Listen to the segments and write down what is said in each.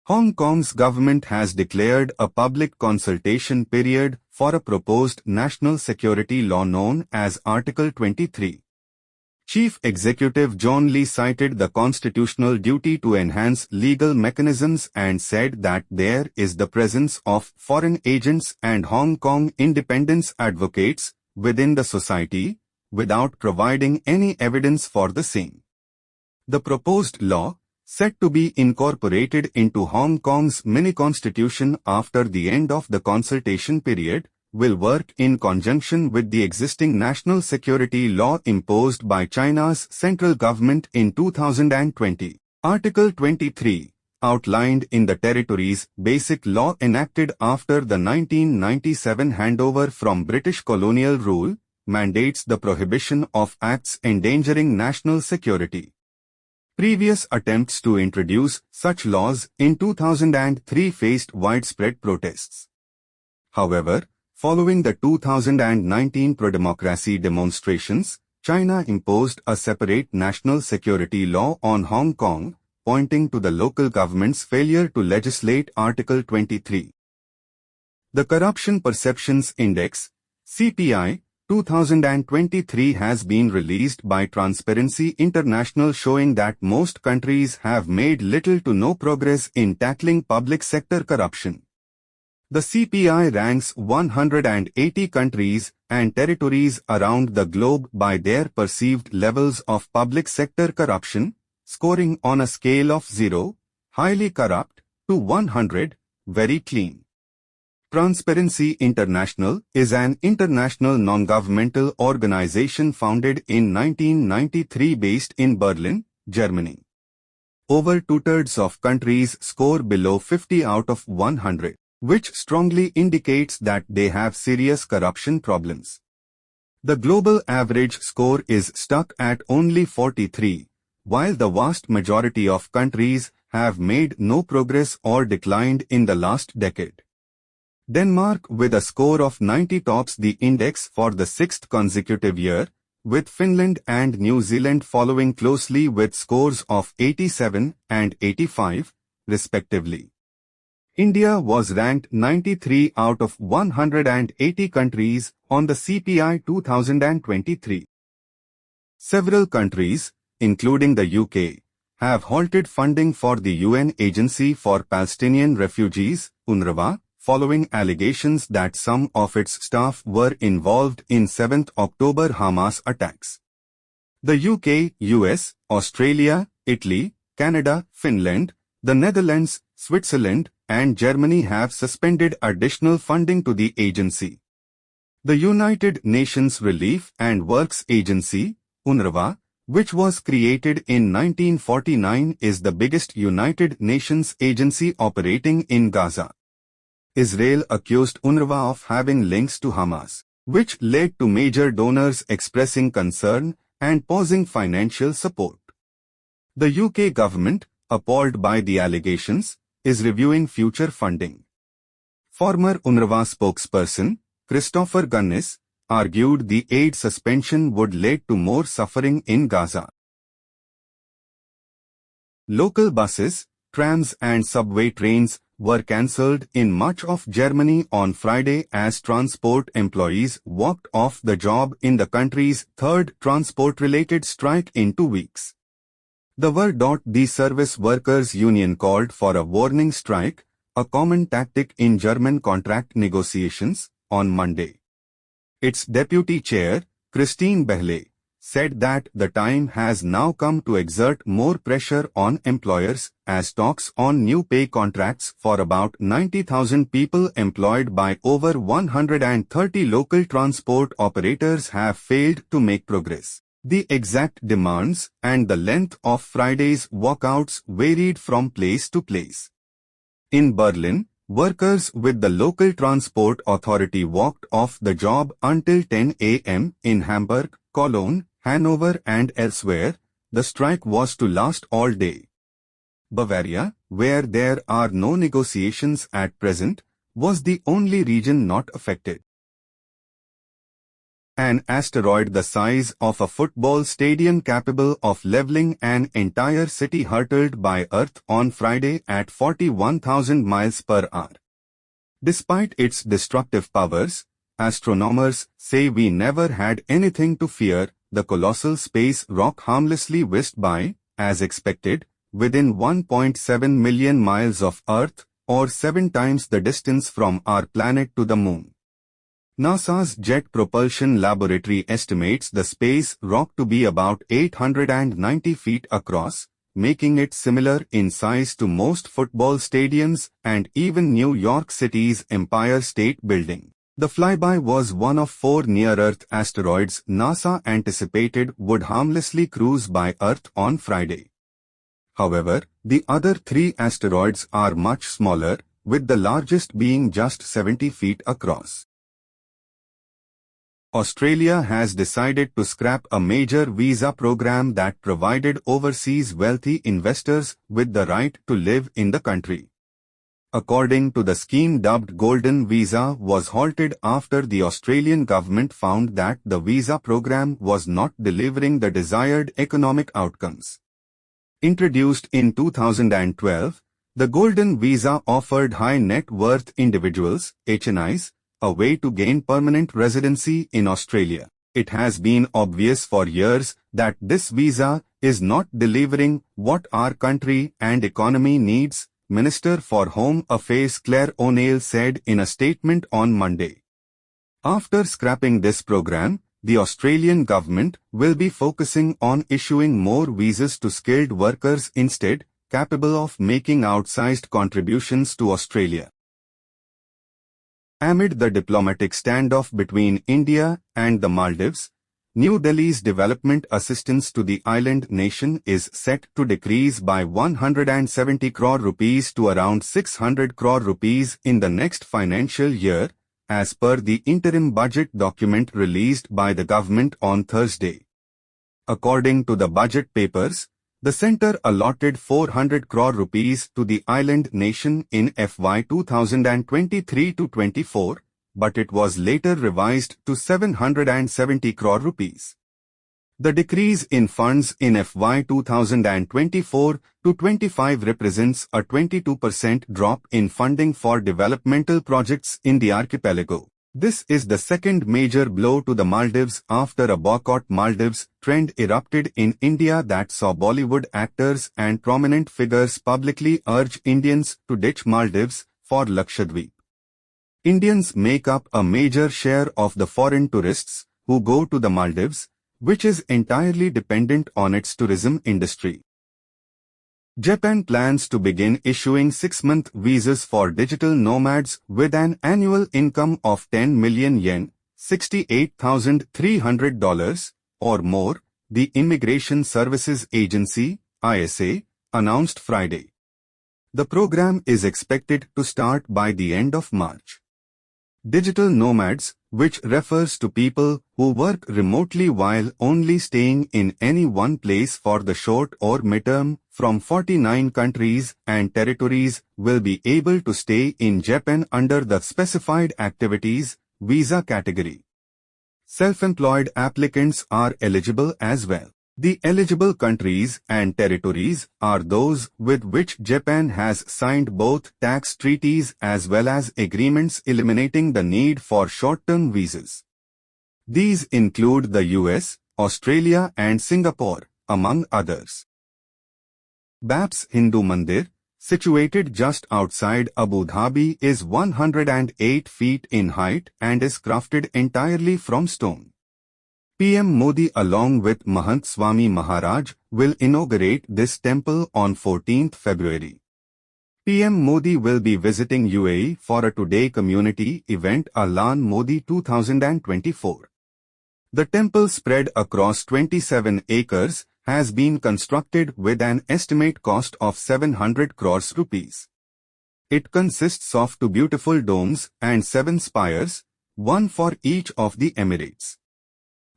Hong Kong's government has declared a public consultation period for a proposed national security law known as Article 23. Chief Executive John Lee cited the constitutional duty to enhance legal mechanisms and said that there is the presence of foreign agents and Hong Kong independence advocates within the society, without providing any evidence for the same. The proposed law, set to be incorporated into Hong Kong's mini-constitution after the end of the consultation period, will work in conjunction with the existing national security law imposed by China's central government in 2020. Article 23, outlined in the territory's basic law enacted after the 1997 handover from British colonial rule, mandates the prohibition of acts endangering national security. Previous attempts to introduce such laws in 2003 faced widespread protests. However, following the 2019 pro-democracy demonstrations, China imposed a separate national security law on Hong Kong, pointing to the local government's failure to legislate Article 23. The Corruption Perceptions Index, CPI, 2023 has been released by Transparency International, showing that most countries have made little to no progress in tackling public sector corruption. The CPI ranks 180 countries and territories around the globe by their perceived levels of public sector corruption, scoring on a scale of 0, highly corrupt, to 100, very clean. Transparency International is an international non-governmental organization founded in 1993 based in Berlin, Germany. Over two-thirds of countries score below 50 out of 100. Which strongly indicates that they have serious corruption problems. The global average score is stuck at only 43, while the vast majority of countries have made no progress or declined in the last decade. Denmark, with a score of 90, tops the index for the sixth consecutive year, with Finland and New Zealand following closely with scores of 87 and 85, respectively. India was ranked 93 out of 180 countries on the CPI 2023. Several countries, including the UK, have halted funding for the UN Agency for Palestinian Refugees, UNRWA, following allegations that some of its staff were involved in 7 October Hamas attacks. The UK, US, Australia, Italy, Canada, Finland, the Netherlands, Switzerland, and Germany have suspended additional funding to the agency. The United Nations Relief and Works Agency, UNRWA, which was created in 1949, is the biggest United Nations agency operating in Gaza. Israel accused UNRWA of having links to Hamas, which led to major donors expressing concern and pausing financial support. The UK government, appalled by the allegations, is reviewing future funding. Former UNRWA spokesperson, Christopher Gunnis, argued the aid suspension would lead to more suffering in Gaza. Local buses, trams and subway trains were cancelled in much of Germany on Friday as transport employees walked off the job in the country's third transport-related strike in 2 weeks. The Ver.D Service Workers Union called for a warning strike, a common tactic in German contract negotiations, on Monday. Its deputy chair, Christine Behle, said that the time has now come to exert more pressure on employers as talks on new pay contracts for about 90,000 people employed by over 130 local transport operators have failed to make progress. The exact demands and the length of Friday's walkouts varied from place to place. In Berlin, workers with the local transport authority walked off the job until 10 a.m. In Hamburg, Cologne, Hanover and elsewhere. The strike was to last all day. Bavaria, where there are no negotiations at present, was the only region not affected. an asteroid the size of a football stadium capable of leveling an entire city hurtled by Earth on Friday at 41,000 miles per hour. Despite its destructive powers, astronomers say we never had anything to fear. The colossal space rock harmlessly whizzed by, as expected, within 1.7 million miles of Earth, or 7 times the distance from our planet to the Moon. NASA's Jet Propulsion Laboratory estimates the space rock to be about 890 feet across, making it similar in size to most football stadiums and even New York City's Empire State Building. The flyby was one of 4 near-Earth asteroids NASA anticipated would harmlessly cruise by Earth on Friday. However, the other 3 asteroids are much smaller, with the largest being just 70 feet across. Australia has decided to scrap a major visa program that provided overseas wealthy investors with the right to live in the country. According to the scheme dubbed Golden Visa was halted after the Australian government found that the visa program was not delivering the desired economic outcomes. Introduced in 2012, the Golden Visa offered high net worth individuals, HNIs, a way to gain permanent residency in Australia. It has been obvious for years that this visa is not delivering what our country and economy needs, Minister for Home Affairs Claire O'Neill said in a statement on Monday. After scrapping this program, the Australian government will be focusing on issuing more visas to skilled workers instead, capable of making outsized contributions to Australia. Amid the diplomatic standoff between India and the Maldives, New Delhi's development assistance to the island nation is set to decrease by 170 crore rupees to around 600 crore rupees in the next financial year, as per the interim budget document released by the government on Thursday. According to the budget papers, the centre allotted 400 crore rupees to the island nation in FY 2023-24, but it was later revised to 770 crore rupees. The decrease in funds in FY 2024-25 represents a 22% drop in funding for developmental projects in the archipelago. This is the second major blow to the Maldives after a boycott Maldives trend erupted in India that saw Bollywood actors and prominent figures publicly urge Indians to ditch Maldives for Lakshadweep. Indians make up a major share of the foreign tourists who go to the Maldives, which is entirely dependent on its tourism industry. Japan plans to begin issuing 6-month visas for digital nomads with an annual income of 10 million yen, $68,300, or more, the Immigration Services Agency, ISA, announced Friday. The program is expected to start by the end of March. Digital nomads, which refers to people who work remotely while only staying in any one place for the short or midterm, from 49 countries and territories, will be able to stay in Japan under the specified activities visa category. Self-employed applicants are eligible as well. The eligible countries and territories are those with which Japan has signed both tax treaties as well as agreements eliminating the need for short-term visas. These include the US, Australia and Singapore, among others. Bab's Hindu Mandir, situated just outside Abu Dhabi, is 108 feet in height and is crafted entirely from stone. PM Modi along with Mahant Swami Maharaj will inaugurate this temple on 14th February. PM Modi will be visiting UAE for a Today community event Alan Modi 2024. The temple, spread across 27 acres, has been constructed with an estimate cost of 700 crores rupees. It consists of 2 beautiful domes and 7 spires, one for each of the Emirates.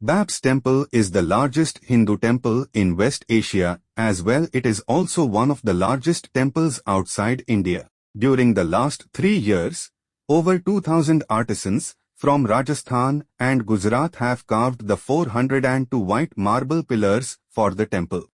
Bab's temple is the largest Hindu temple in West Asia, as well it is also one of the largest temples outside India. During the last 3 years, over 2,000 artisans, from Rajasthan and Gujarat have carved the 402 white marble pillars for the temple.